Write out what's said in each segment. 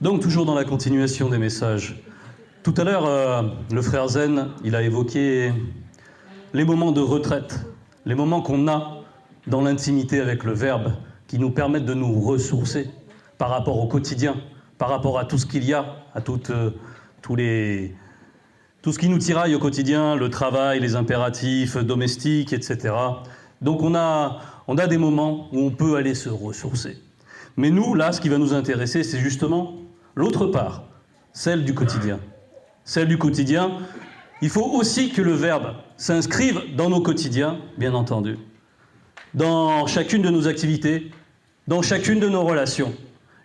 Donc, toujours dans la continuation des messages. Tout à l'heure, le frère Zen, il a évoqué les moments de retraite, les moments qu'on a dans l'intimité avec le Verbe, qui nous permettent de nous ressourcer par rapport au quotidien, par rapport à tout ce qu'il y a, à tout ce qui nous tiraille au quotidien, le travail, les impératifs domestiques, etc. Donc on a des moments où on peut aller se ressourcer. Mais nous, là, ce qui va nous intéresser, c'est justement l'autre part, celle du quotidien. Celle du quotidien, il faut aussi que le Verbe s'inscrive dans nos quotidiens, bien entendu, dans chacune de nos activités, dans chacune de nos relations.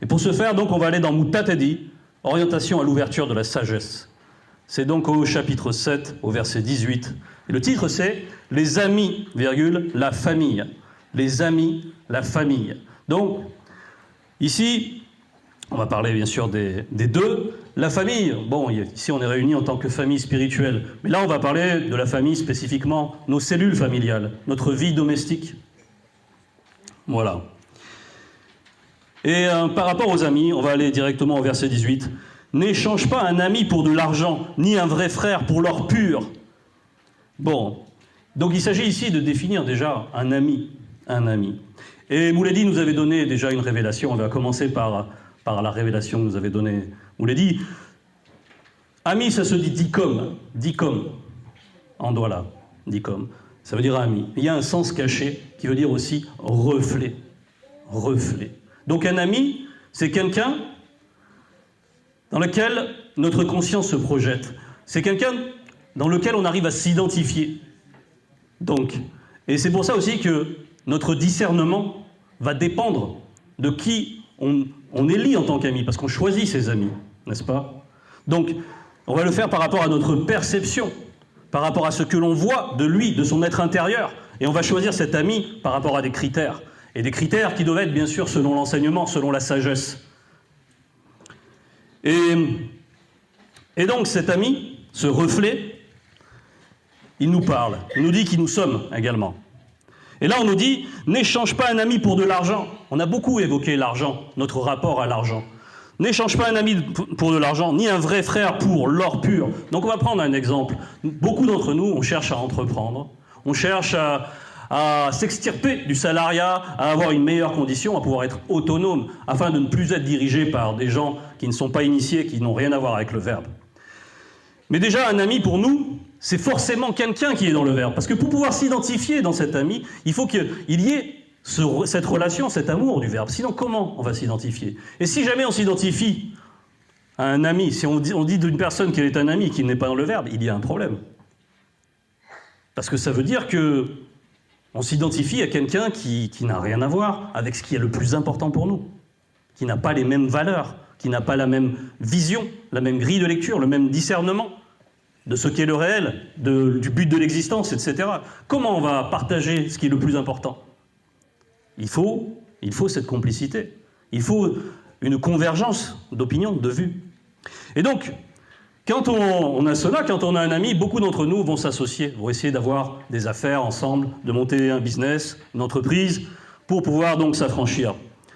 Et pour ce faire, donc, on va aller dans Mutatadi, orientation à l'ouverture de la sagesse. C'est donc au chapitre 7, au verset 18. Et le titre, c'est « Les amis, virgule, la famille ». Les amis, la famille. Donc, ici, on va parler bien sûr des deux. La famille, bon, ici on est réunis en tant que famille spirituelle. Mais là, on va parler de la famille spécifiquement, nos cellules familiales, notre vie domestique. Voilà. Et par rapport aux amis, on va aller directement au verset 18. « N'échange pas un ami pour de l'argent, ni un vrai frère pour l'or pur. » Bon, donc il s'agit ici de définir déjà un ami. Un ami. Et Mouledi nous avait donné déjà une révélation. On va commencer par la révélation que nous avait donnée Mouledi. Ami, ça se dit dikom, en douala, dikom. Ça veut dire ami. Il y a un sens caché qui veut dire aussi reflet. Reflet. Donc un ami, c'est quelqu'un dans lequel notre conscience se projette. C'est quelqu'un dans lequel on arrive à s'identifier. Donc, et c'est pour ça aussi que notre discernement va dépendre de qui on élit en tant qu'ami, parce qu'on choisit ses amis, n'est-ce pas? Donc, on va le faire par rapport à notre perception, par rapport à ce que l'on voit de lui, de son être intérieur, et on va choisir cet ami par rapport à des critères, et des critères qui doivent être bien sûr selon l'enseignement, selon la sagesse. Et donc cet ami, ce reflet, il nous parle, il nous dit qui nous sommes également. Et là, on nous dit, n'échange pas un ami pour de l'argent. On a beaucoup évoqué l'argent, notre rapport à l'argent. N'échange pas un ami pour de l'argent, ni un vrai frère pour l'or pur. Donc on va prendre un exemple. Beaucoup d'entre nous, on cherche à entreprendre, on cherche à s'extirper du salariat, à avoir une meilleure condition, à pouvoir être autonome, afin de ne plus être dirigé par des gens qui ne sont pas initiés, qui n'ont rien à voir avec le Verbe. Mais déjà, un ami pour nous, c'est forcément quelqu'un qui est dans le Verbe. Parce que pour pouvoir s'identifier dans cet ami, il faut qu'il y ait cette relation, cet amour du Verbe. Sinon, comment on va s'identifier? Et si jamais on s'identifie à un ami, si on dit d'une personne qu'elle est un ami qui n'est pas dans le Verbe, il y a un problème. Parce que ça veut dire qu'on s'identifie à quelqu'un qui n'a rien à voir avec ce qui est le plus important pour nous, qui n'a pas les mêmes valeurs, qui n'a pas la même vision, la même grille de lecture, le même discernement de ce qu'est le réel, du but de l'existence, etc. Comment on va partager ce qui est le plus important? Il faut cette complicité. Il faut une convergence d'opinions, de vues. Et donc, quand on a cela, quand on a un ami, beaucoup d'entre nous vont s'associer, vont essayer d'avoir des affaires ensemble, de monter un business, une entreprise, pour pouvoir donc s'affranchir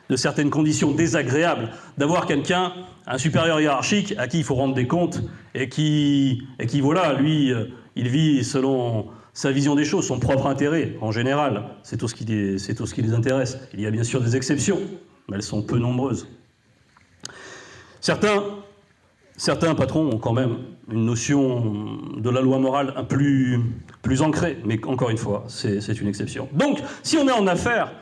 de certaines conditions désagréables, d'avoir quelqu'un, un supérieur hiérarchique à qui il faut rendre des comptes et qui voilà, lui, il vit selon sa vision des choses, son propre intérêt, en général. C'est tout ce qui les intéresse. Il y a bien sûr des exceptions, mais elles sont peu nombreuses. Certains patrons ont quand même une notion de la loi morale plus ancrée, mais encore une fois, c'est une exception. Donc, si on est en affaires,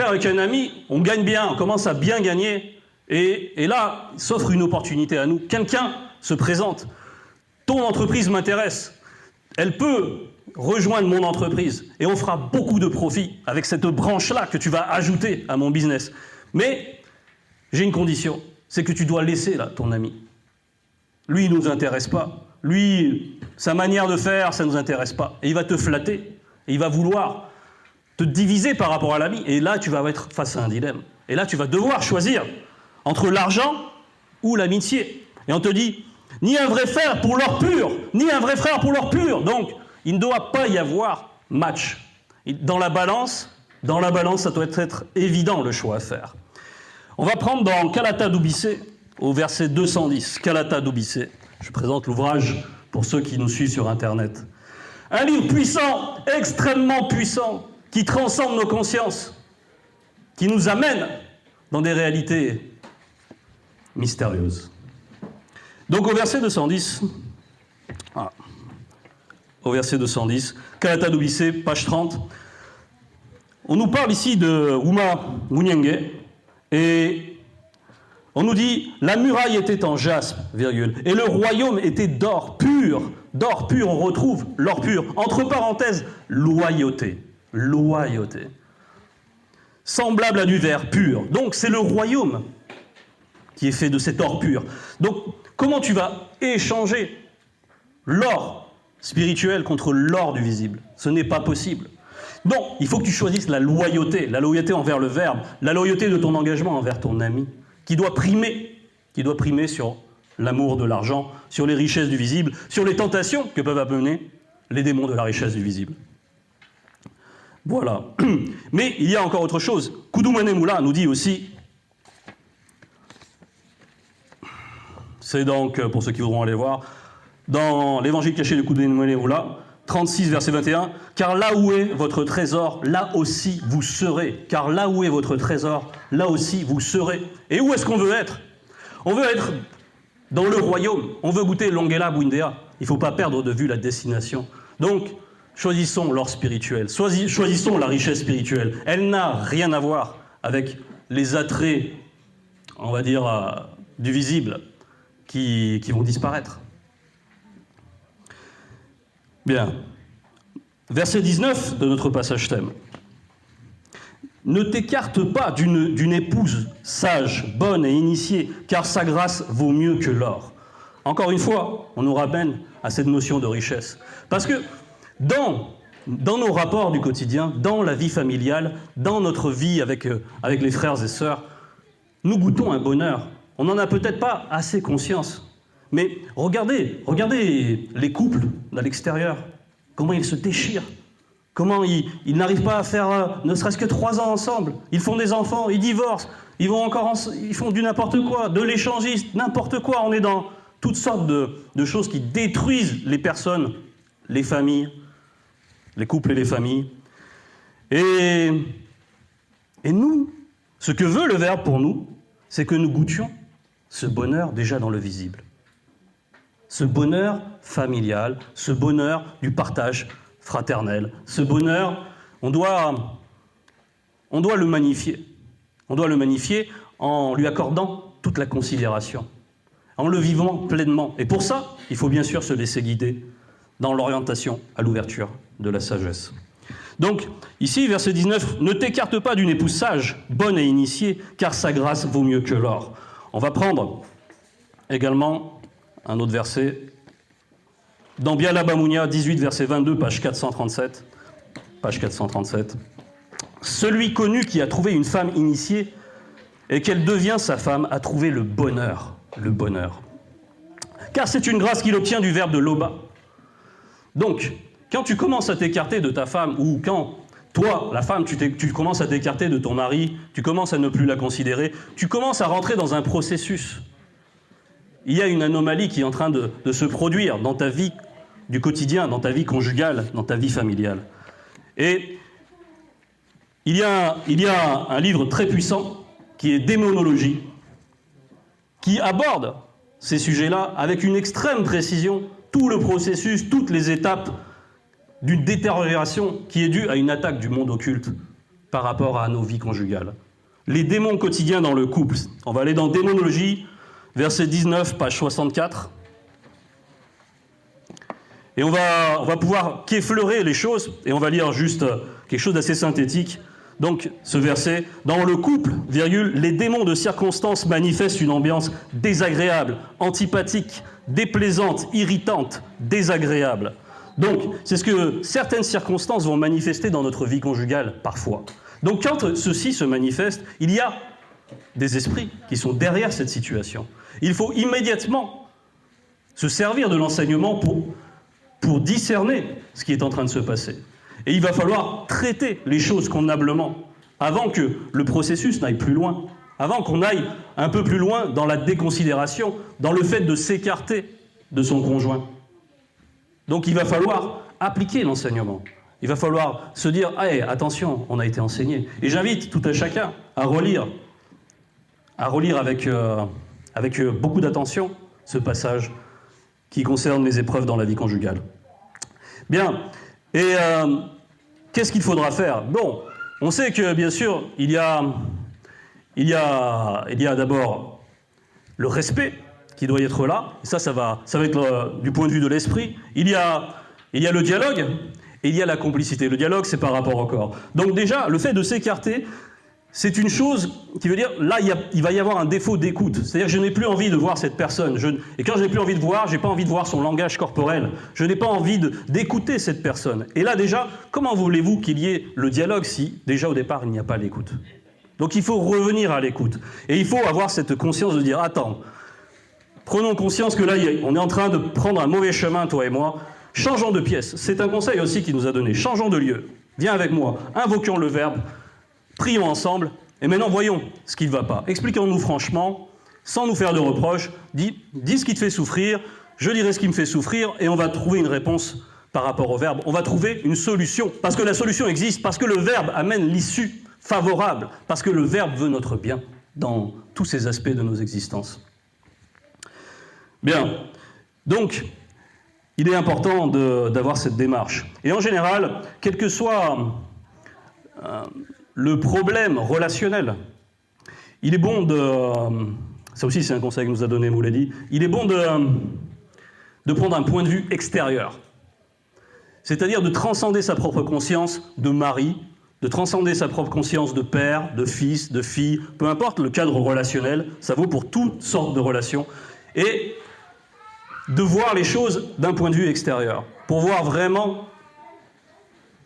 avec un ami, on gagne bien, on commence à bien gagner, et là, s'offre une opportunité à nous. Quelqu'un se présente. Ton entreprise m'intéresse. Elle peut rejoindre mon entreprise, et on fera beaucoup de profit avec cette branche-là que tu vas ajouter à mon business. Mais j'ai une condition, c'est que tu dois laisser là ton ami. Lui, il ne nous intéresse pas. Lui, sa manière de faire, ça ne nous intéresse pas. Et il va te flatter, et il va vouloir te diviser par rapport à l'ami, et là, tu vas être face à un dilemme. Et là, tu vas devoir choisir entre l'argent ou l'amitié. Et on te dit, ni un vrai frère pour l'or pur, ni un vrai frère pour l'or pur. Donc, il ne doit pas y avoir match. Dans la balance, ça doit être évident, le choix à faire. On va prendre dans Kalata Doubissé, au verset 210. Kalata Doubissé. Je présente l'ouvrage pour ceux qui nous suivent sur Internet. Un livre puissant, extrêmement puissant, qui transcende nos consciences, qui nous amène dans des réalités mystérieuses. Donc au verset 210, Kalata Doubissé, page 30, on nous parle ici de Uma Munyenge, et on nous dit « La muraille était en jaspe, virgule, et le royaume était d'or pur. » D'or pur, on retrouve l'or pur. Entre parenthèses, loyauté. Loyauté. Semblable à du verre pur. Donc c'est le royaume qui est fait de cet or pur. Donc comment tu vas échanger l'or spirituel contre l'or du visible? Ce n'est pas possible. Donc il faut que tu choisisses la loyauté envers le Verbe, la loyauté de ton engagement envers ton ami, qui doit primer sur l'amour de l'argent, sur les richesses du visible, sur les tentations que peuvent amener les démons de la richesse du visible. Voilà. Mais il y a encore autre chose. Kudumane Moula nous dit aussi, c'est donc, pour ceux qui voudront aller voir, dans l'évangile caché de Kudumane Moula, 36, verset 21, « Car là où est votre trésor, là aussi vous serez. Car là où est votre trésor, là aussi vous serez. » Et où est-ce qu'on veut être? On veut être dans le royaume. On veut goûter l'Ongela Bwindea. Il ne faut pas perdre de vue la destination. Donc, choisissons l'or spirituel. Choisissons la richesse spirituelle. Elle n'a rien à voir avec les attraits, on va dire, du visible qui vont disparaître. Bien. Verset 19 de notre passage thème. Ne t'écarte pas d'une épouse sage, bonne et initiée, car sa grâce vaut mieux que l'or. Encore une fois, on nous ramène à cette notion de richesse. Parce que dans nos rapports du quotidien, dans la vie familiale, dans notre vie avec les frères et sœurs, nous goûtons un bonheur. On n'en a peut-être pas assez conscience. Mais regardez les couples à l'extérieur, comment ils se déchirent, comment ils n'arrivent pas à faire ne serait-ce que 3 ans ensemble. Ils font des enfants, ils divorcent, ils font du n'importe quoi, de l'échangiste, n'importe quoi. On est dans toutes sortes de choses qui détruisent les personnes, les familles, les couples et les familles. Et nous, ce que veut le Verbe pour nous, c'est que nous goûtions ce bonheur déjà dans le visible. Ce bonheur familial, ce bonheur du partage fraternel, ce bonheur, on doit le magnifier. On doit le magnifier en lui accordant toute la considération, en le vivant pleinement. Et pour ça, il faut bien sûr se laisser guider dans l'orientation à l'ouverture de la sagesse. Donc, ici, verset 19, « Ne t'écarte pas d'une épouse sage, bonne et initiée, car sa grâce vaut mieux que l'or. » On va prendre également un autre verset, dans Biala Bamounia, 18, verset 22, page 437. Page 437. « Celui connu qui a trouvé une femme initiée et qu'elle devient sa femme a trouvé le bonheur. Le bonheur. Car c'est une grâce qu'il obtient du verbe de loba. » Donc, quand tu commences à t'écarter de ta femme, ou quand toi, la femme, tu commences à t'écarter de ton mari, tu commences à ne plus la considérer, tu commences à rentrer dans un processus. Il y a une anomalie qui est en train de se produire dans ta vie du quotidien, dans ta vie conjugale, dans ta vie familiale. Et il y a un livre très puissant qui est Démonologie, qui aborde ces sujets-là avec une extrême précision, tout le processus, toutes les étapes d'une détérioration qui est due à une attaque du monde occulte par rapport à nos vies conjugales. Les démons quotidiens dans le couple. On va aller dans Démonologie, verset 19, page 64. Et on va pouvoir qu'effleurer les choses, et on va lire juste quelque chose d'assez synthétique. Donc, ce verset, « Dans le couple, virgule, les démons de circonstance manifestent une ambiance désagréable, antipathique, déplaisante, irritante, désagréable. » Donc, c'est ce que certaines circonstances vont manifester dans notre vie conjugale, parfois. Donc, quand ceci se manifeste, il y a des esprits qui sont derrière cette situation. Il faut immédiatement se servir de l'enseignement pour discerner ce qui est en train de se passer. Et il va falloir traiter les choses convenablement avant que le processus n'aille plus loin avant qu'on aille un peu plus loin dans la déconsidération, dans le fait de s'écarter de son conjoint. Donc il va falloir appliquer l'enseignement. Il va falloir se dire « hey, attention, on a été enseigné ». Et j'invite tout un chacun à relire avec beaucoup d'attention ce passage qui concerne les épreuves dans la vie conjugale. Bien, et qu'est-ce qu'il faudra faire? Bon, on sait que, bien sûr, il y a d'abord le respect qui doit être là, et ça va être du point de vue de l'esprit. Il y a le dialogue, et il y a la complicité. Le dialogue, c'est par rapport au corps. Donc déjà, le fait de s'écarter, c'est une chose qui veut dire, là, il va y avoir un défaut d'écoute. C'est-à-dire que je n'ai plus envie de voir cette personne. Et quand je n'ai plus envie de voir, je n'ai pas envie de voir son langage corporel. Je n'ai pas envie d'écouter cette personne. Et là, déjà, comment voulez-vous qu'il y ait le dialogue si, déjà, au départ, il n'y a pas l'écoute? Donc il faut revenir à l'écoute. Et il faut avoir cette conscience de dire, attends, prenons conscience que là, on est en train de prendre un mauvais chemin, toi et moi. Changeons de pièce. C'est un conseil aussi qu'il nous a donné. Changeons de lieu. Viens avec moi. Invoquons le Verbe. Prions ensemble. Et maintenant, voyons ce qui ne va pas. Expliquons-nous franchement, sans nous faire de reproches. Dis ce qui te fait souffrir. Je dirai ce qui me fait souffrir. Et on va trouver une réponse par rapport au Verbe. On va trouver une solution. Parce que la solution existe. Parce que le Verbe amène l'issue favorable. Parce que le Verbe veut notre bien dans tous ces aspects de nos existences. Bien. Donc, il est important d'avoir cette démarche. Et en général, quel que soit le problème relationnel, il est bon ça aussi c'est un conseil que nous a donné Mouledi, il est bon de prendre un point de vue extérieur. C'est-à-dire de transcender sa propre conscience de mari, de transcender sa propre conscience de père, de fils, de fille, peu importe le cadre relationnel, ça vaut pour toutes sortes de relations, et de voir les choses d'un point de vue extérieur, pour voir vraiment,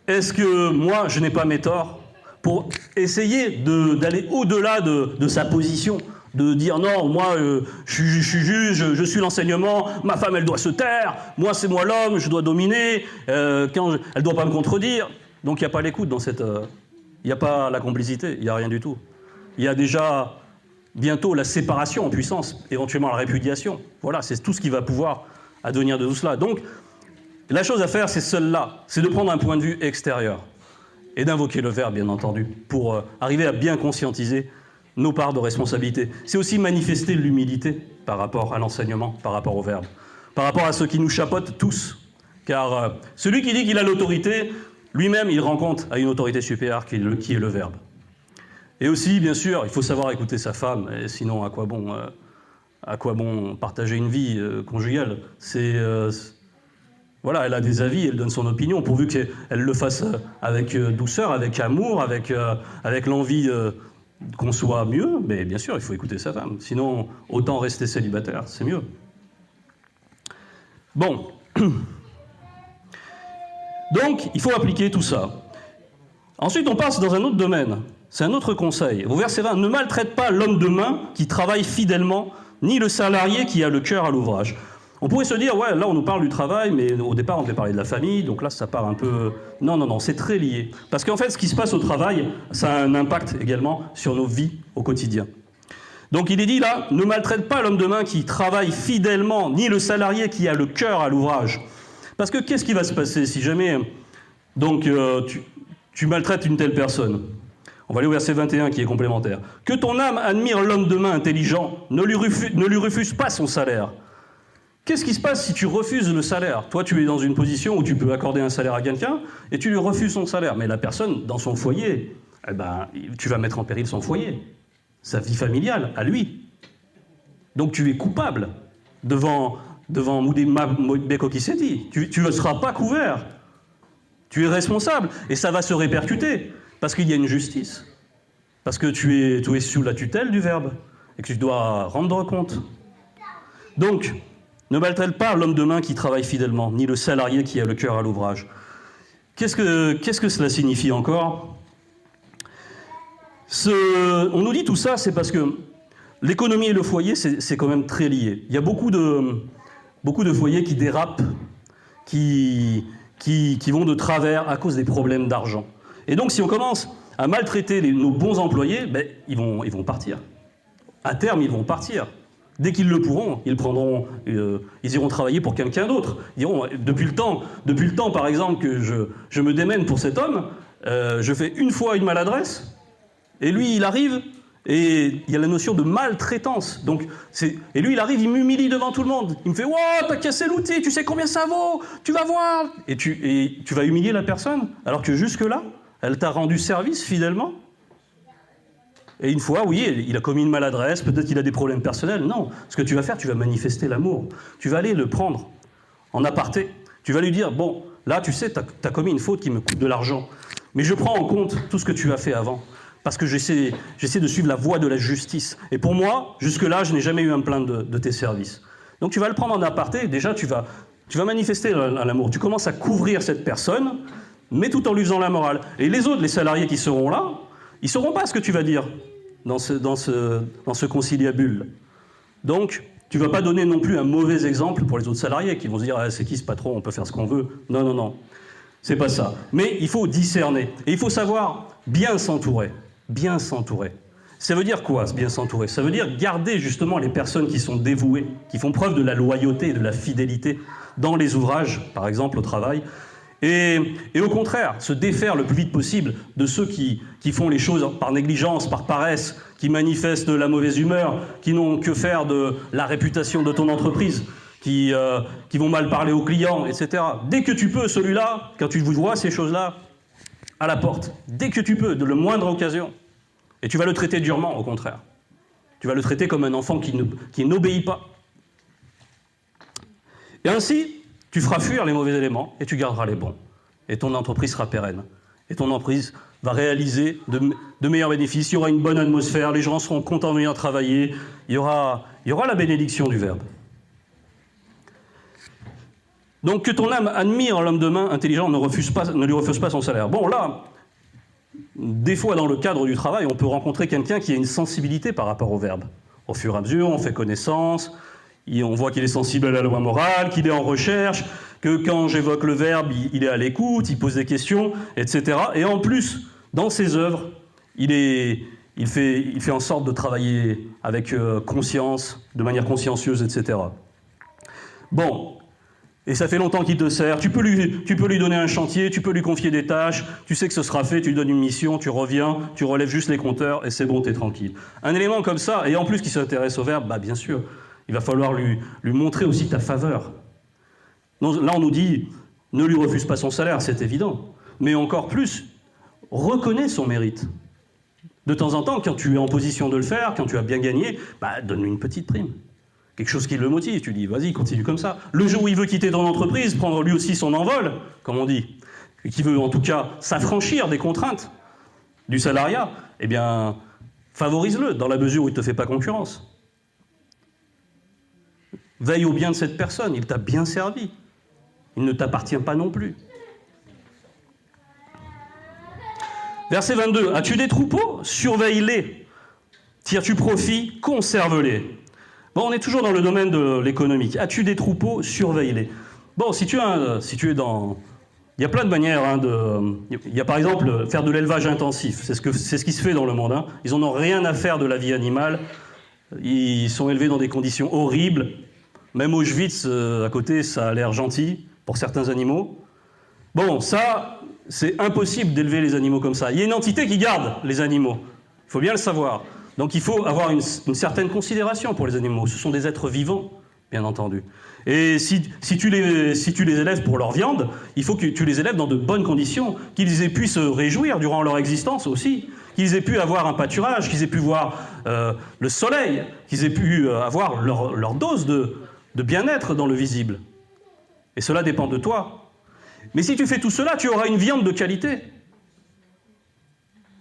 est-ce que moi, je n'ai pas mes torts, pour essayer d'aller au-delà de sa position, de dire non, moi, je suis juge, je suis l'enseignement, ma femme, elle doit se taire, moi, c'est moi l'homme, je dois dominer, elle ne doit pas me contredire. Donc, il n'y a pas l'écoute dans cette... Il n'y a pas la complicité, il n'y a rien du tout. Il y a déjà... bientôt la séparation en puissance, éventuellement la répudiation. Voilà, c'est tout ce qui va pouvoir advenir de tout cela. Donc, la chose à faire, c'est celle-là, c'est de prendre un point de vue extérieur et d'invoquer le Verbe, bien entendu, pour arriver à bien conscientiser nos parts de responsabilité. C'est aussi manifester l'humilité par rapport à l'enseignement, par rapport au Verbe, par rapport à ce qui nous chapeaute tous. Car celui qui dit qu'il a l'autorité, lui-même, il rend compte à une autorité supérieure qui est le Verbe. Et aussi, bien sûr, il faut savoir écouter sa femme, et sinon, à quoi bon partager une vie conjugale? Voilà, elle a des avis, elle donne son opinion, pourvu qu'elle le fasse avec douceur, avec amour, avec l'envie qu'on soit mieux. Mais bien sûr, il faut écouter sa femme. Sinon, autant rester célibataire, c'est mieux. Bon. Donc, il faut appliquer tout ça. Ensuite, on passe dans un autre domaine. C'est un autre conseil. Au verset 20, « Ne maltraite pas l'homme de main qui travaille fidèlement, ni le salarié qui a le cœur à l'ouvrage. » On pourrait se dire, ouais, là on nous parle du travail, mais au départ on devait parler de la famille, donc là ça part un peu... Non, c'est très lié. Parce qu'en fait, ce qui se passe au travail, ça a un impact également sur nos vies au quotidien. Donc il est dit là, « Ne maltraite pas l'homme de main qui travaille fidèlement, ni le salarié qui a le cœur à l'ouvrage. » Parce que qu'est-ce qui va se passer si jamais donc, tu maltraites une telle personne? On va aller au verset 21 qui est complémentaire. « Que ton âme admire l'homme de main intelligent, ne lui refuse pas son salaire. » Qu'est-ce qui se passe si tu refuses le salaire? Toi, tu es dans une position où tu peux accorder un salaire à quelqu'un et tu lui refuses son salaire. Mais la personne, dans son foyer, tu vas mettre en péril son foyer, sa vie familiale, à lui. Donc tu es coupable devant Beko Kiseti. Tu ne seras pas couvert. Tu es responsable. Et ça va se répercuter. Parce qu'il y a une justice. Parce que tu es sous la tutelle du Verbe. Et que tu dois rendre compte. Donc, ne maltraite pas l'homme de main qui travaille fidèlement, ni le salarié qui a le cœur à l'ouvrage. Qu'est-ce que cela signifie encore? On nous dit tout ça, c'est parce que l'économie et le foyer, c'est quand même très lié. Il y a beaucoup de foyers qui dérapent, qui vont de travers à cause des problèmes d'argent. Et donc, si on commence à maltraiter nos bons employés, ils vont partir. À terme, ils vont partir. Dès qu'ils le pourront, ils iront travailler pour quelqu'un d'autre. Ils diront, depuis le temps, par exemple, que je me démène pour cet homme, je fais une fois une maladresse, et lui, il arrive, et il y a la notion de maltraitance. Donc, et lui, il arrive, il m'humilie devant tout le monde. Il me fait « Wow, t'as cassé l'outil, tu sais combien ça vaut, tu vas voir !» Et tu vas humilier la personne, alors que jusque-là, elle t'a rendu service fidèlement. Et une fois, oui, il a commis une maladresse, peut-être qu'il a des problèmes personnels. Non, ce que tu vas faire, tu vas manifester l'amour. Tu vas aller le prendre en aparté. Tu vas lui dire, bon, là, tu sais, t'as commis une faute qui me coûte de l'argent. Mais je prends en compte tout ce que tu as fait avant. Parce que j'essaie de suivre la voie de la justice. Et pour moi, jusque-là, je n'ai jamais eu à me plaindre de tes services. Donc tu vas le prendre en aparté. Déjà, tu vas manifester l'amour. Tu commences à couvrir cette personne, mais tout en lui faisant la morale. Et les autres, les salariés qui seront là, ils ne sauront pas ce que tu vas dire dans ce conciliabule. Donc, tu ne vas pas donner non plus un mauvais exemple pour les autres salariés qui vont se dire ah, « c'est qui ce patron, on peut faire ce qu'on veut ». Non, non, non, c'est pas ça. Mais il faut discerner. Et il faut savoir bien s'entourer. Bien s'entourer. Ça veut dire quoi, bien s'entourer? Ça veut dire garder justement les personnes qui sont dévouées, qui font preuve de la loyauté et de la fidélité dans les ouvrages, par exemple au travail, et au contraire, se défaire le plus vite possible de ceux qui font les choses par négligence, par paresse, qui manifestent la mauvaise humeur, qui n'ont que faire de la réputation de ton entreprise, qui vont mal parler aux clients, etc. Dès que tu peux, celui-là, quand tu vois ces choses-là, à la porte, dès que tu peux, de la moindre occasion. Et tu vas le traiter durement, au contraire. Tu vas le traiter comme un enfant qui n'obéit pas. Et ainsi, tu feras fuir les mauvais éléments et tu garderas les bons. Et ton entreprise sera pérenne. Et ton entreprise va réaliser de meilleurs bénéfices. Il y aura une bonne atmosphère, les gens seront contents de venir travailler. Il y aura la bénédiction du Verbe. Donc que ton âme admire l'homme de main intelligent, ne lui refuse pas son salaire. Bon, là, des fois dans le cadre du travail, on peut rencontrer quelqu'un qui a une sensibilité par rapport au Verbe. Au fur et à mesure, on fait connaissance. On voit qu'il est sensible à la loi morale, qu'il est en recherche, que quand j'évoque le Verbe, il est à l'écoute, il pose des questions, etc. Et en plus, dans ses œuvres, il fait en sorte de travailler avec conscience, de manière consciencieuse, etc. Bon, et ça fait longtemps qu'il te sert, tu peux lui donner un chantier, tu peux lui confier des tâches, tu sais que ce sera fait, tu lui donnes une mission, tu reviens, tu relèves juste les compteurs, et c'est bon, t'es tranquille. Un élément comme ça, et en plus qui s'intéresse au Verbe, bah bien sûr, il va falloir lui montrer aussi ta faveur. Non, là, on nous dit, ne lui refuse pas son salaire, c'est évident. Mais encore plus, reconnais son mérite. De temps en temps, quand tu es en position de le faire, quand tu as bien gagné, bah, donne-lui une petite prime. Quelque chose qui le motive. Tu dis, vas-y, continue comme ça. Le jour où il veut quitter ton entreprise, prendre lui aussi son envol, comme on dit, et qui veut en tout cas s'affranchir des contraintes du salariat, eh bien, favorise-le dans la mesure où il ne te fait pas concurrence. Veille au bien de cette personne, il t'a bien servi. Il ne t'appartient pas non plus. Verset 22. As-tu des troupeaux? Dans-les. Tires-tu profit? Conserve-les. Bon, on est toujours dans le domaine de l'économique. As-tu des troupeaux? Surveille-les. Bon, si tu es dans... Il y a plein de manières. Il y a par exemple faire de l'élevage intensif. C'est ce qui se fait dans le monde. Ils n'en ont rien à faire de la vie animale. Ils sont élevés dans des conditions horribles. Même Auschwitz, à côté, ça a l'air gentil pour certains animaux. Bon, ça, c'est impossible d'élever les animaux comme ça. Il y a une entité qui garde les animaux. Il faut bien le savoir. Donc il faut avoir une certaine considération pour les animaux. Ce sont des êtres vivants, bien entendu. Et si tu les élèves pour leur viande, il faut que tu les élèves dans de bonnes conditions, qu'ils aient pu se réjouir durant leur existence aussi, qu'ils aient pu avoir un pâturage, qu'ils aient pu voir le soleil, qu'ils aient pu avoir leur dose de bien-être dans le visible. Et cela dépend de toi. Mais si tu fais tout cela, tu auras une viande de qualité.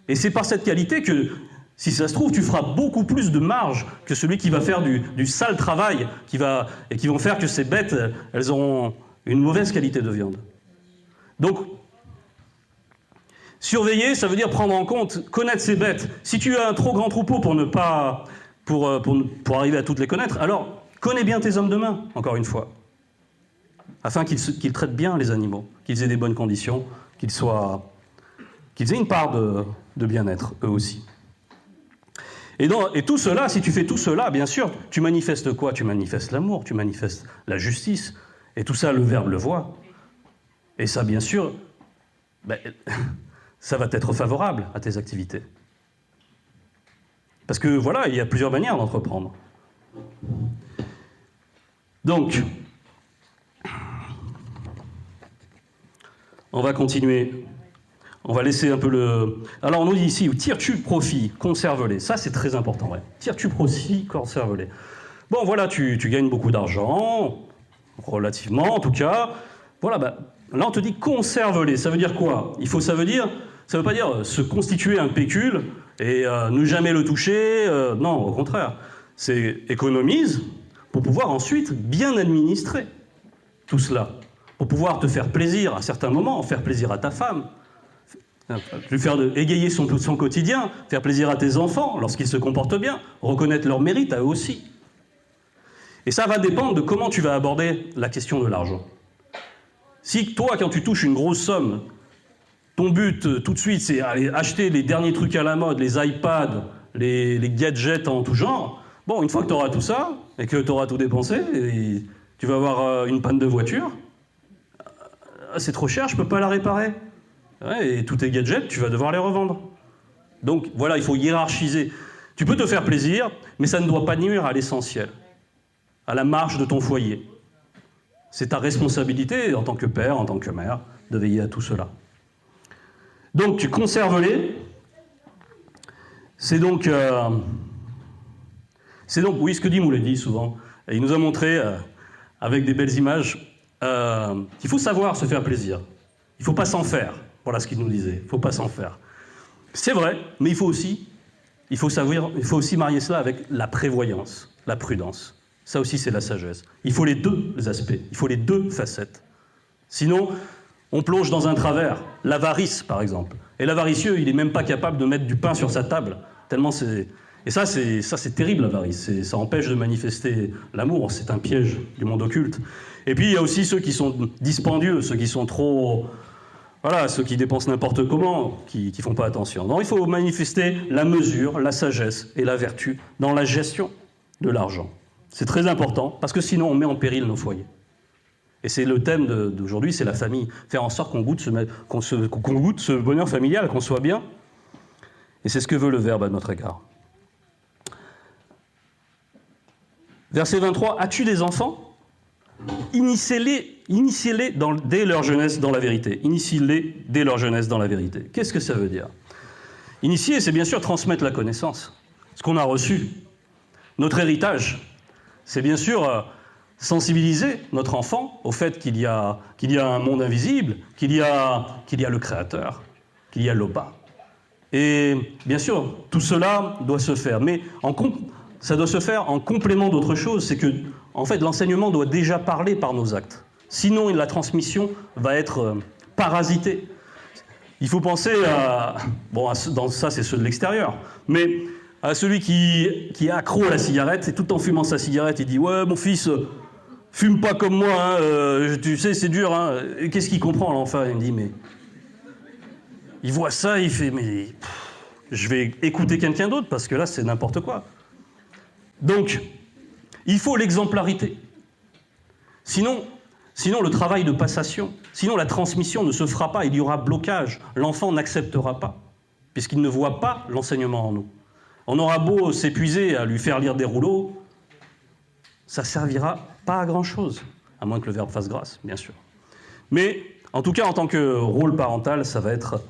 Et c'est par cette qualité que, si ça se trouve, tu feras beaucoup plus de marge que celui qui va faire du sale travail et qui vont faire que ces bêtes, elles auront une mauvaise qualité de viande. Donc, surveiller, ça veut dire prendre en compte, connaître ces bêtes. Si tu as un trop grand troupeau pour arriver à toutes les connaître, alors connais bien tes hommes de main, encore une fois, afin qu'ils traitent bien les animaux, qu'ils aient des bonnes conditions, qu'ils aient une part de bien-être, eux aussi. Et tout cela, si tu fais tout cela, bien sûr, tu manifestes quoi? Tu manifestes l'amour, tu manifestes la justice. Et tout ça, le Verbe le voit. Et ça, bien sûr, ça va être favorable à tes activités. Parce que voilà, il y a plusieurs manières d'entreprendre. Donc, on va continuer. On va laisser un peu le... Alors on nous dit ici, tires-tu profit, conserve-les. Ça c'est très important, ouais. Tires-tu profit, conserve-les. Bon voilà, tu gagnes beaucoup d'argent, relativement en tout cas. Voilà, là on te dit conserve-les. Ça veut dire quoi? Ça veut pas dire se constituer un pécule et ne jamais le toucher. Non, au contraire. C'est économise pour pouvoir ensuite bien administrer tout cela. Pour pouvoir te faire plaisir à certains moments, faire plaisir à ta femme, lui faire égayer son quotidien, faire plaisir à tes enfants lorsqu'ils se comportent bien, reconnaître leur mérite à eux aussi. Et ça va dépendre de comment tu vas aborder la question de l'argent. Si toi, quand tu touches une grosse somme, ton but tout de suite, c'est aller acheter les derniers trucs à la mode, les iPads, les gadgets en tout genre, bon, une fois que tu auras tout ça, et que tu auras tout dépensé, et tu vas avoir une panne de voiture, c'est trop cher, je ne peux pas la réparer. Ouais, et tous tes gadgets, tu vas devoir les revendre. Donc voilà, il faut hiérarchiser. Tu peux te faire plaisir, mais ça ne doit pas nuire à l'essentiel, à la marche de ton foyer. C'est ta responsabilité en tant que père, en tant que mère, de veiller à tout cela. Donc tu conserves-les. C'est donc, oui, ce que dit Moulay dit souvent. Et il nous a montré, avec des belles images, qu'il faut savoir se faire plaisir. Il ne faut pas s'en faire. Voilà ce qu'il nous disait. Il ne faut pas s'en faire. C'est vrai, mais il faut aussi marier cela avec la prévoyance, la prudence. Ça aussi, c'est la sagesse. Il faut les deux aspects. Il faut les deux facettes. Sinon, on plonge dans un travers. L'avarice, par exemple. Et l'avaricieux, il n'est même pas capable de mettre du pain sur sa table. Tellement c'est... Et ça, c'est terrible, l'avarice. Ça empêche de manifester l'amour. C'est un piège du monde occulte. Et puis, il y a aussi ceux qui sont dispendieux, ceux qui sont trop... Voilà, ceux qui dépensent n'importe comment, qui ne font pas attention. Donc, il faut manifester la mesure, la sagesse et la vertu dans la gestion de l'argent. C'est très important, parce que sinon, on met en péril nos foyers. Et c'est le thème d'aujourd'hui, c'est la famille. Faire en sorte qu'on goûte ce bonheur familial, qu'on soit bien. Et c'est ce que veut le Verbe à notre égard. Verset 23, « As-tu des enfants ? Initiez-les dès leur jeunesse dans la vérité. » Initiez-les dès leur jeunesse dans la vérité. Qu'est-ce que ça veut dire? Initier, c'est bien sûr transmettre la connaissance, ce qu'on a reçu. Notre héritage, c'est bien sûr sensibiliser notre enfant au fait qu'il y a un monde invisible, qu'il y a le Créateur, qu'il y a l'Oba. Et bien sûr, tout cela doit se faire, mais ça doit se faire en complément d'autre chose, c'est que, en fait, l'enseignement doit déjà parler par nos actes. Sinon, la transmission va être parasitée. Il faut penser à... Bon, dans ça, c'est ceux de l'extérieur, mais à celui qui est accro à la cigarette, et tout en fumant sa cigarette, il dit « Ouais, mon fils, fume pas comme moi, hein, tu sais, c'est dur. Hein. » Et qu'est-ce qu'il comprend, l'enfant? Il me dit « Mais... » Il voit ça, il fait « Mais... je vais écouter quelqu'un d'autre, parce que là, c'est n'importe quoi. » Donc, il faut l'exemplarité. Sinon, le travail de passation, sinon la transmission ne se fera pas, il y aura blocage. L'enfant n'acceptera pas, puisqu'il ne voit pas l'enseignement en nous. On aura beau s'épuiser à lui faire lire des rouleaux, ça ne servira pas à grand-chose, à moins que le Verbe fasse grâce, bien sûr. Mais, en tout cas, en tant que rôle parental, ça va être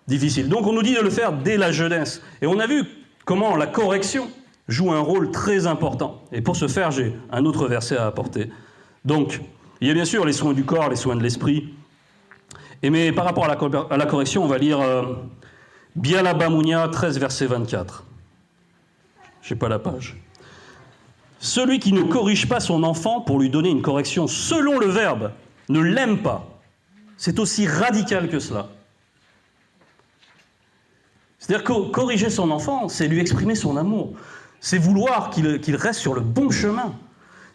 difficile. Donc, on nous dit de le faire dès la jeunesse. Et on a vu comment la correction joue un rôle très important. Et pour ce faire, j'ai un autre verset à apporter. Donc, il y a bien sûr les soins du corps, les soins de l'esprit. Mais par rapport à la correction, on va lire Bialabamounia 13, verset 24. Je n'ai pas la page. Celui qui ne corrige pas son enfant pour lui donner une correction selon le Verbe ne l'aime pas. C'est aussi radical que cela. C'est-à-dire que corriger son enfant, c'est lui exprimer son amour. C'est vouloir qu'il reste sur le bon chemin.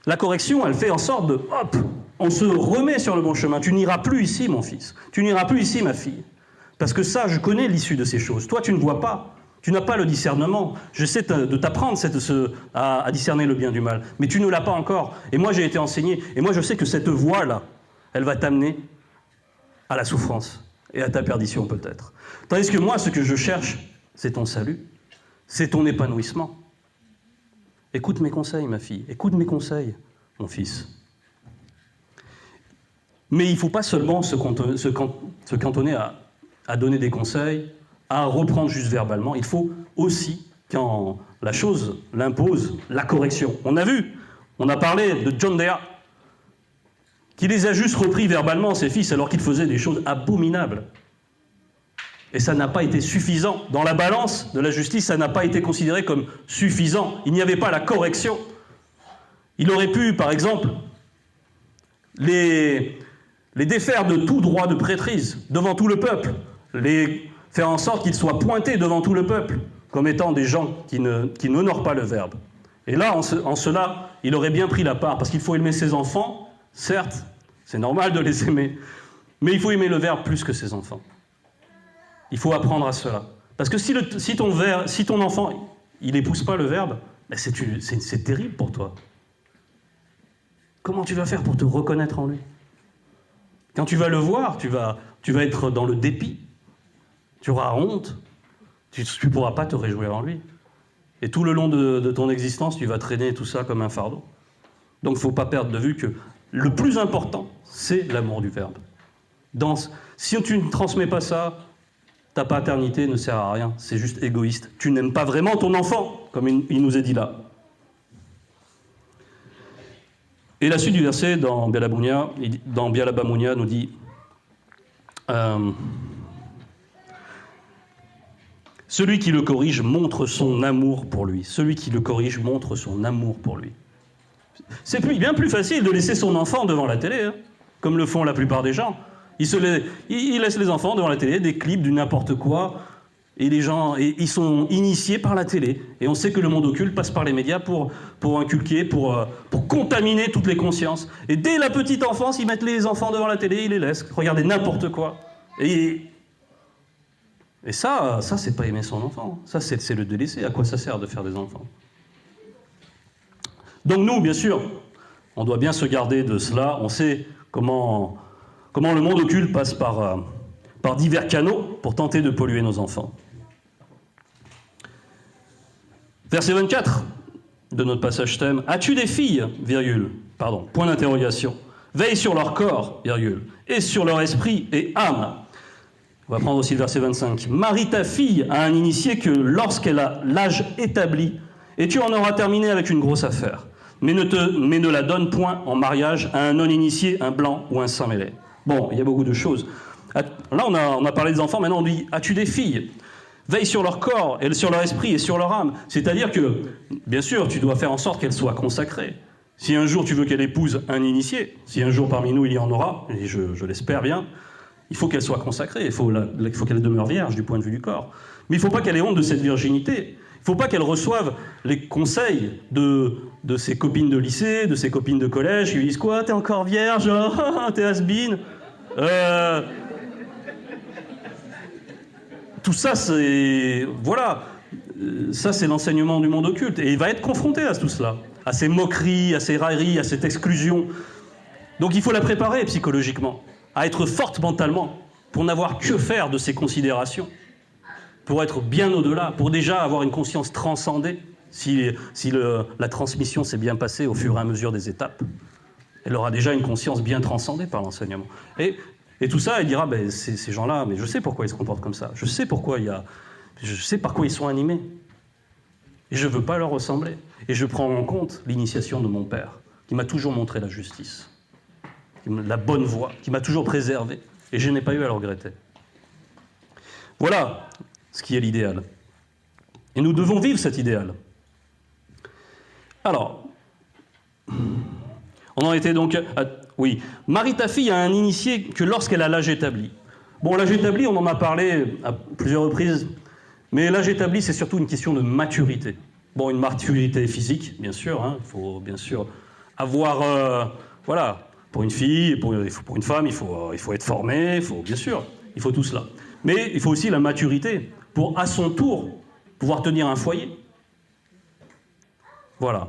La correction, elle fait en sorte de, hop, on se remet sur le bon chemin. Tu n'iras plus ici, mon fils. Tu n'iras plus ici, ma fille. Parce que ça, je connais l'issue de ces choses. Toi, tu ne vois pas. Tu n'as pas le discernement. J'essaie de t'apprendre à discerner le bien du mal, mais tu ne l'as pas encore. Et moi, j'ai été enseigné, et moi, je sais que cette voie-là, elle va t'amener à la souffrance et à ta perdition peut-être. Tandis que moi, ce que je cherche, c'est ton salut, c'est ton épanouissement. Écoute mes conseils, ma fille, écoute mes conseils, mon fils. Mais il ne faut pas seulement se cantonner à donner des conseils, à reprendre juste verbalement. Il faut aussi, quand la chose l'impose, la correction. On a parlé de John Dea, qui les a juste repris verbalement, ses fils, alors qu'ils faisaient des choses abominables. Et ça n'a pas été suffisant. Dans la balance de la justice, ça n'a pas été considéré comme suffisant. Il n'y avait pas la correction. Il aurait pu, par exemple, les défaire de tout droit de prêtrise devant tout le peuple, les faire en sorte qu'ils soient pointés devant tout le peuple, comme étant des gens qui n'honorent pas le Verbe. Et là, en cela, il aurait bien pris la part, parce qu'il faut aimer ses enfants, certes, c'est normal de les aimer, mais il faut aimer le Verbe plus que ses enfants. Il faut apprendre à cela. Parce que si ton enfant, il n'épouse pas le Verbe, ben c'est terrible pour toi. Comment tu vas faire pour te reconnaître en lui ? Quand tu vas le voir, tu vas être dans le dépit, tu auras honte, tu ne pourras pas te réjouir en lui. Et tout le long de ton existence, tu vas traîner tout ça comme un fardeau. Donc il ne faut pas perdre de vue que le plus important, c'est l'amour du Verbe. Si tu ne transmets pas ça, ta paternité ne sert à rien, c'est juste égoïste. Tu n'aimes pas vraiment ton enfant, comme il nous est dit là. Et la suite du verset dans Bialaba Mounia nous dit celui qui le corrige montre son amour pour lui. Celui qui le corrige montre son amour pour lui. C'est bien plus facile de laisser son enfant devant la télé, hein, comme le font la plupart des gens. Ils laissent les enfants devant la télé, des clips du n'importe quoi, et les gens, ils sont initiés par la télé. Et on sait que le monde occulte passe par les médias pour inculquer, pour contaminer toutes les consciences. Et dès la petite enfance, ils mettent les enfants devant la télé, ils les laissent regarder n'importe quoi. Et ça, c'est pas aimer son enfant. Ça, c'est le délaisser. À quoi ça sert de faire des enfants ? Donc nous, bien sûr, on doit bien se garder de cela. On sait comment le monde occulte passe par divers canaux pour tenter de polluer nos enfants. Verset 24 de notre passage thème. « As-tu des filles, point d'interrogation. Veille sur leur corps, et sur leur esprit et âme. » On va prendre aussi le verset 25. « Marie ta fille à un initié que lorsqu'elle a l'âge établi, et tu en auras terminé avec une grosse affaire. Mais ne la donne point en mariage à un non-initié, un blanc ou un sang mêlé. » Bon, il y a beaucoup de choses. Là, on a parlé des enfants, maintenant on dit « As-tu des filles ? Veille sur leur corps, et sur leur esprit et sur leur âme. » C'est-à-dire que, bien sûr, tu dois faire en sorte qu'elles soient consacrées. Si un jour tu veux qu'elle épouse un initié, si un jour parmi nous il y en aura, et je l'espère bien, il faut qu'elle soit consacrée, il faut qu'elle demeure vierge du point de vue du corps. Mais il ne faut pas qu'elle ait honte de cette virginité. Il ne faut pas qu'elle reçoive les conseils de ses copines de lycée, de ses copines de collège, qui lui disent « Quoi, t'es encore vierge? T'es has-been ?» Tout ça, c'est... Voilà. Ça, c'est l'enseignement du monde occulte. Et il va être confronté à tout cela. À ces moqueries, à ces railleries, à cette exclusion. Donc il faut la préparer psychologiquement. À être forte mentalement. Pour n'avoir que faire de ces considérations. Pour être bien au-delà. Pour déjà avoir une conscience transcendée. Si la transmission s'est bien passée au fur et à mesure des étapes. Elle aura déjà une conscience bien transcendée par l'enseignement. Et tout ça, elle dira, ces gens-là, mais je sais pourquoi ils se comportent comme ça. Je sais par quoi ils sont animés. Et je ne veux pas leur ressembler. Et je prends en compte l'initiation de mon père, qui m'a toujours montré la justice, la bonne voie, qui m'a toujours préservé. Et je n'ai pas eu à le regretter. Voilà ce qui est l'idéal. Et nous devons vivre cet idéal. Alors, on en était donc... Oui, marie ta fille à un initié que lorsqu'elle a l'âge établi. Bon, l'âge établi, on en a parlé à plusieurs reprises, mais l'âge établi, c'est surtout une question de maturité. Bon, une maturité physique, bien sûr, hein, il faut bien sûr avoir... voilà, pour une fille, pour une femme, il faut être formé, bien sûr, il faut tout cela. Mais il faut aussi la maturité pour, à son tour, pouvoir tenir un foyer. Voilà.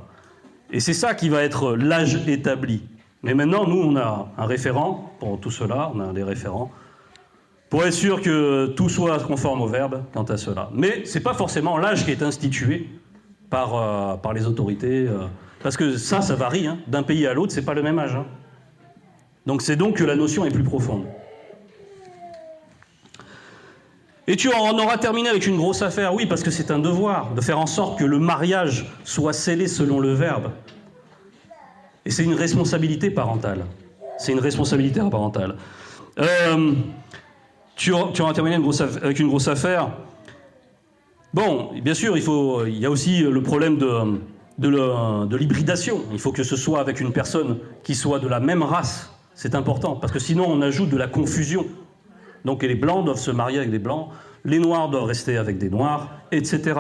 Et c'est ça qui va être l'âge établi. Mais maintenant, nous, on a un référent pour tout cela, on a des référents, pour être sûr que tout soit conforme au verbe quant à cela. Mais ce n'est pas forcément l'âge qui est institué par les autorités, parce que ça varie, hein. D'un pays à l'autre, ce n'est pas le même âge. Hein. Donc c'est donc que la notion est plus profonde. Et tu en auras terminé avec une grosse affaire, oui, parce que c'est un devoir de faire en sorte que le mariage soit scellé selon le verbe. Et c'est une responsabilité parentale. C'est une responsabilité parentale. Tu auras terminé avec une grosse affaire. Bon, bien sûr, il y a aussi le problème de l'hybridation. Il faut que ce soit avec une personne qui soit de la même race. C'est important, parce que sinon on ajoute de la confusion. Donc les blancs doivent se marier avec des blancs, les noirs doivent rester avec des noirs, etc.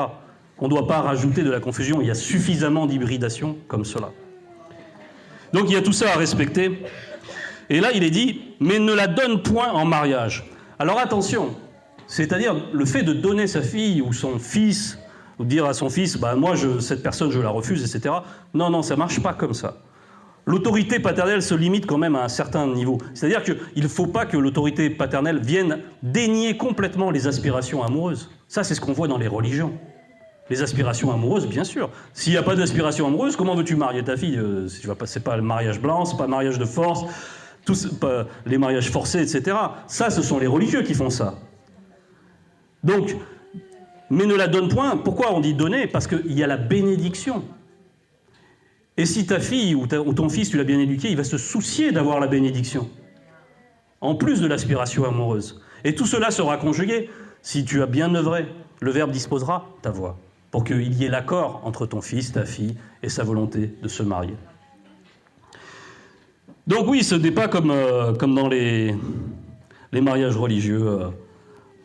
On ne doit pas rajouter de la confusion, il y a suffisamment d'hybridation comme cela. Donc il y a tout ça à respecter. Et là il est dit, mais ne la donne point en mariage. Alors attention, c'est-à-dire le fait de donner sa fille ou son fils, ou dire à son fils, bah, moi cette personne je la refuse, etc. Non, ça ne marche pas comme ça. L'autorité paternelle se limite quand même à un certain niveau. C'est-à-dire qu'il ne faut pas que l'autorité paternelle vienne dénier complètement les aspirations amoureuses. Ça, c'est ce qu'on voit dans les religions. Les aspirations amoureuses, bien sûr. S'il n'y a pas d'aspiration amoureuse, comment veux-tu marier ta fille ? C'est pas le mariage blanc, c'est pas le mariage de force, pas les mariages forcés, etc. Ça, ce sont les religieux qui font ça. Donc, mais ne la donne point. Pourquoi on dit donner ? Parce qu'il y a la bénédiction. Et si ta fille ou ton fils, tu l'as bien éduqué, il va se soucier d'avoir la bénédiction, en plus de l'aspiration amoureuse. Et tout cela sera conjugué. Si tu as bien œuvré, le Verbe disposera ta voix, pour qu'il y ait l'accord entre ton fils, ta fille, et sa volonté de se marier. Donc oui, ce n'est pas comme dans les mariages religieux,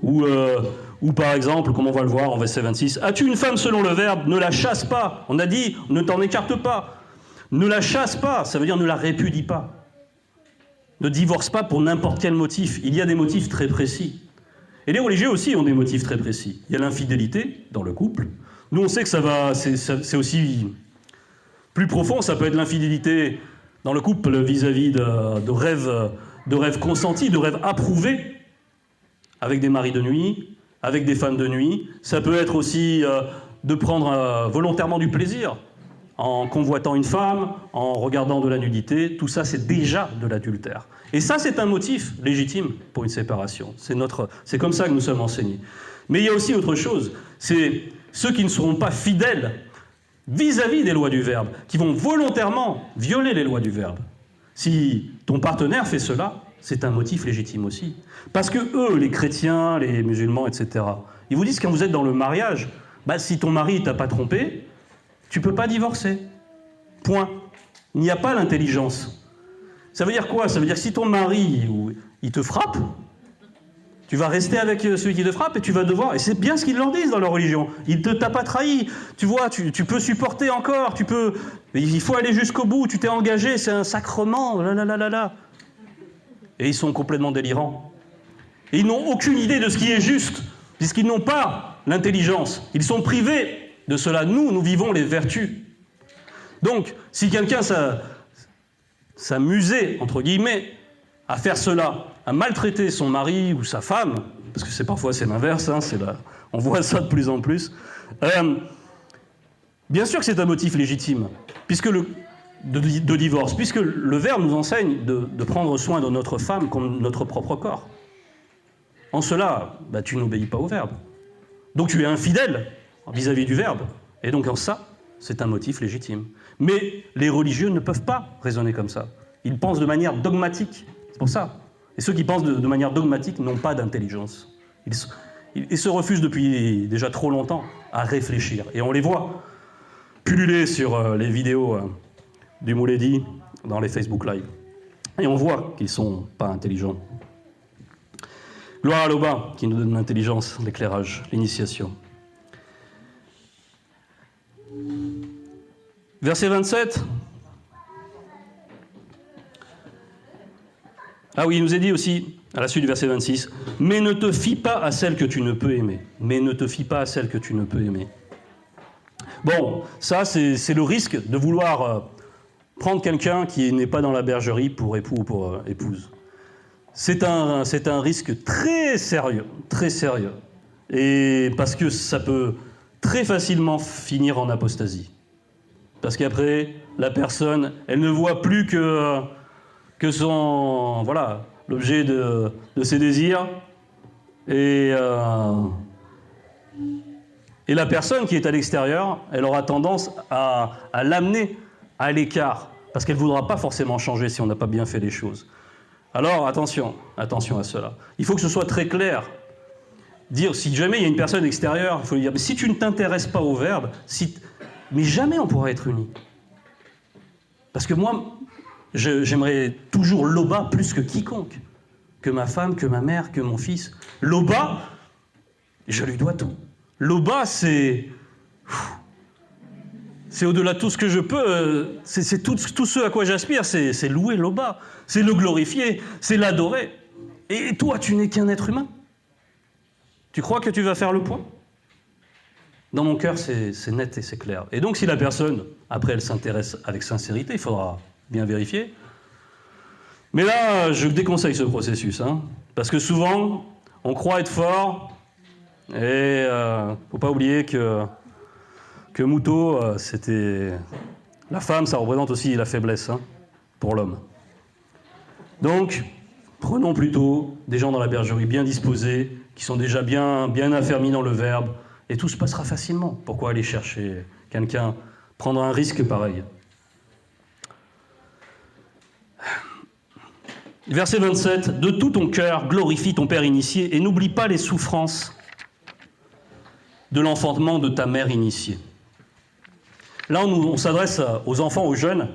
ou par exemple, comme on va le voir en verset 26, « As-tu une femme selon le Verbe ? Ne la chasse pas. » On a dit, ne t'en écarte pas. Ne la chasse pas, ça veut dire ne la répudie pas. Ne divorce pas pour n'importe quel motif. Il y a des motifs très précis. Et les religieux aussi ont des motifs très précis. Il y a l'infidélité dans le couple. Nous, on sait que c'est aussi plus profond. Ça peut être l'infidélité dans le couple vis-à-vis de rêves consentis, de rêves approuvés, avec des maris de nuit, avec des femmes de nuit. Ça peut être aussi de prendre volontairement du plaisir en convoitant une femme, en regardant de la nudité. Tout ça, c'est déjà de l'adultère. Et ça, c'est un motif légitime pour une séparation. C'est comme ça que nous sommes enseignés. Mais il y a aussi autre chose. C'est ceux qui ne seront pas fidèles vis-à-vis des lois du Verbe, qui vont volontairement violer les lois du Verbe. Si ton partenaire fait cela, c'est un motif légitime aussi. Parce que eux, les chrétiens, les musulmans, etc., ils vous disent quand vous êtes dans le mariage, bah, si ton mari ne t'a pas trompé, tu ne peux pas divorcer. Point. Il n'y a pas l'intelligence. Ça veut dire quoi ? Ça veut dire que si ton mari, il te frappe, tu vas rester avec celui qui te frappe et tu vas devoir... Et c'est bien ce qu'ils leur disent dans leur religion. Il ne t'a pas trahi. Tu vois, tu peux supporter encore. Il faut aller jusqu'au bout. Tu t'es engagé. C'est un sacrement. Là. Et ils sont complètement délirants. Et ils n'ont aucune idée de ce qui est juste, puisqu'ils n'ont pas l'intelligence. Ils sont privés de cela. Nous vivons les vertus. Donc, si quelqu'un s'amusait, entre guillemets, à faire cela, à maltraiter son mari ou sa femme, parce que parfois c'est l'inverse, hein, on voit ça de plus en plus, bien sûr que c'est un motif légitime, de divorce, puisque le Verbe nous enseigne de prendre soin de notre femme comme notre propre corps. En cela, tu n'obéis pas au Verbe. Donc tu es infidèle vis-à-vis du Verbe. Et donc en ça, c'est un motif légitime. Mais les religieux ne peuvent pas raisonner comme ça. Ils pensent de manière dogmatique. C'est pour ça. Et ceux qui pensent de manière dogmatique n'ont pas d'intelligence. Ils se refusent depuis déjà trop longtemps à réfléchir. Et on les voit pulluler sur les vidéos du Mouledi dans les Facebook Live. Et on voit qu'ils ne sont pas intelligents. Gloire à l'Oba qui nous donne l'intelligence, l'éclairage, l'initiation. Verset 27. Ah oui, il nous est dit aussi, à la suite du verset 26, « Mais ne te fie pas à celle que tu ne peux aimer. Mais ne te fie pas à celle que tu ne peux aimer. » Bon, ça, c'est le risque de vouloir prendre quelqu'un qui n'est pas dans la bergerie pour époux ou pour épouse. C'est un risque très sérieux, très sérieux. Et parce que ça peut très facilement finir en apostasie. Parce qu'après, la personne, elle ne voit plus que son, voilà, l'objet de ses désirs. Et la personne qui est à l'extérieur, elle aura tendance à l'amener à l'écart. Parce qu'elle ne voudra pas forcément changer si on n'a pas bien fait les choses. Alors, attention à cela. Il faut que ce soit très clair. Dire, si jamais il y a une personne extérieure, il faut lui dire, mais si tu ne t'intéresses pas au verbe, mais jamais on pourra être unis. Parce que moi, j'aimerais toujours Loba plus que quiconque. Que ma femme, que ma mère, que mon fils. Loba, je lui dois tout. Loba, c'est au-delà de tout ce que je peux, c'est tout ce à quoi j'aspire, c'est louer Loba, c'est le glorifier, c'est l'adorer. Et toi, tu n'es qu'un être humain. Tu crois que tu vas faire le point ? Dans mon cœur, c'est net et c'est clair. Et donc, si la personne, après, elle s'intéresse avec sincérité, il faudra bien vérifier. Mais là, je déconseille ce processus, hein, parce que souvent, on croit être fort, et faut pas oublier que Moutot, c'était... La femme, ça représente aussi la faiblesse, hein, pour l'homme. Donc, prenons plutôt des gens dans la bergerie bien disposés, qui sont déjà bien affermis dans le verbe, et tout se passera facilement. Pourquoi aller chercher quelqu'un, prendre un risque pareil ? Verset 27, « De tout ton cœur, glorifie ton Père initié, et n'oublie pas les souffrances de l'enfantement de ta mère initiée. » Là, on s'adresse aux enfants, aux jeunes.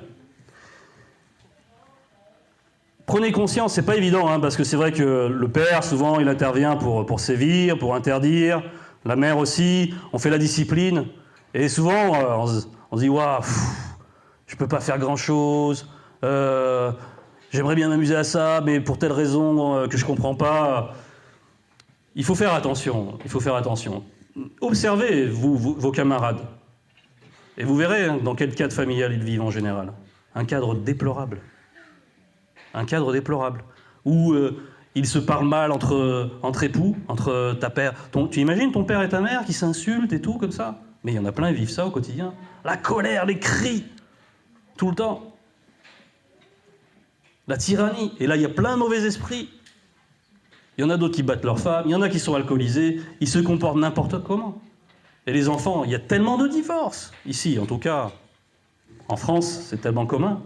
Prenez conscience, c'est pas évident, hein, parce que c'est vrai que le père, souvent, il intervient pour sévir, pour interdire. La mère aussi, on fait la discipline. Et souvent, on se dit, waouh, je peux pas faire grand-chose. J'aimerais bien m'amuser à ça, mais pour telle raison que je comprends pas. Il faut faire attention. Il faut faire attention. Observez vos camarades. Et vous verrez hein, dans quel cadre familial ils vivent en général. Un cadre déplorable. Un cadre déplorable. Où ils se parlent mal entre époux, entre ta père. Tu imagines ton père et ta mère qui s'insultent et tout comme ça ? Mais il y en a plein, ils vivent ça au quotidien. La colère, les cris, tout le temps. La tyrannie. Et là, il y a plein de mauvais esprits. Il y en a d'autres qui battent leurs femmes, il y en a qui sont alcoolisés, ils se comportent n'importe comment. Et les enfants, il y a tellement de divorces. Ici, en tout cas, en France, c'est tellement commun.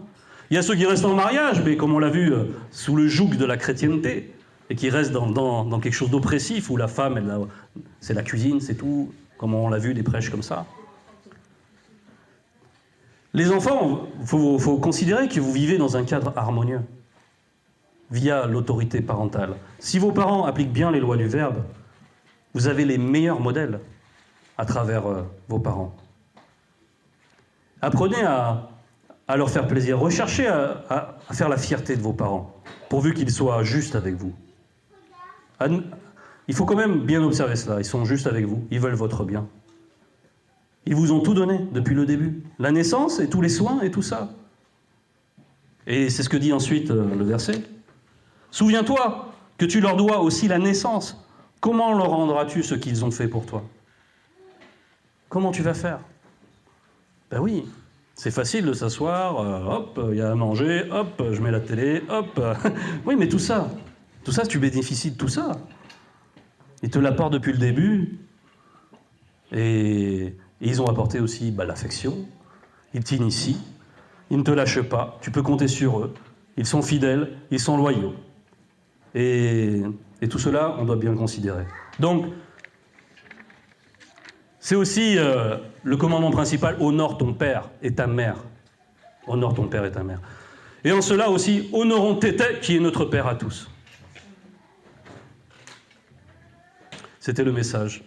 Il y a ceux qui restent en mariage, mais comme on l'a vu, sous le joug de la chrétienté, et qui restent dans quelque chose d'oppressif, où la femme, c'est la cuisine, c'est tout, comme on l'a vu, des prêches comme ça. Les enfants, il faut considérer que vous vivez dans un cadre harmonieux, via l'autorité parentale. Si vos parents appliquent bien les lois du verbe, vous avez les meilleurs modèles à travers vos parents. Apprenez à leur faire plaisir. Recherchez à faire la fierté de vos parents, pourvu qu'ils soient justes avec vous. Il faut quand même bien observer cela. Ils sont justes avec vous. Ils veulent votre bien. Ils vous ont tout donné depuis le début. La naissance et tous les soins et tout ça. Et c'est ce que dit ensuite le verset. « Souviens-toi que tu leur dois aussi la naissance. Comment leur rendras-tu ce qu'ils ont fait pour toi ? Comment tu vas faire ? Ben oui, c'est facile de s'asseoir, hop, il y a à manger, hop, je mets la télé, hop. Oui, mais tout ça, tu bénéficies de tout ça. Ils te l'apportent depuis le début. Et ils ont apporté aussi l'affection. Ils t'initient. Ils ne te lâchent pas. Tu peux compter sur eux. Ils sont fidèles. Ils sont loyaux. Et tout cela, on doit bien le considérer. Donc, c'est aussi le commandement principal, honore ton père et ta mère. Honore ton père et ta mère. Et en cela aussi, honorons Tété, qui est notre père à tous. C'était le message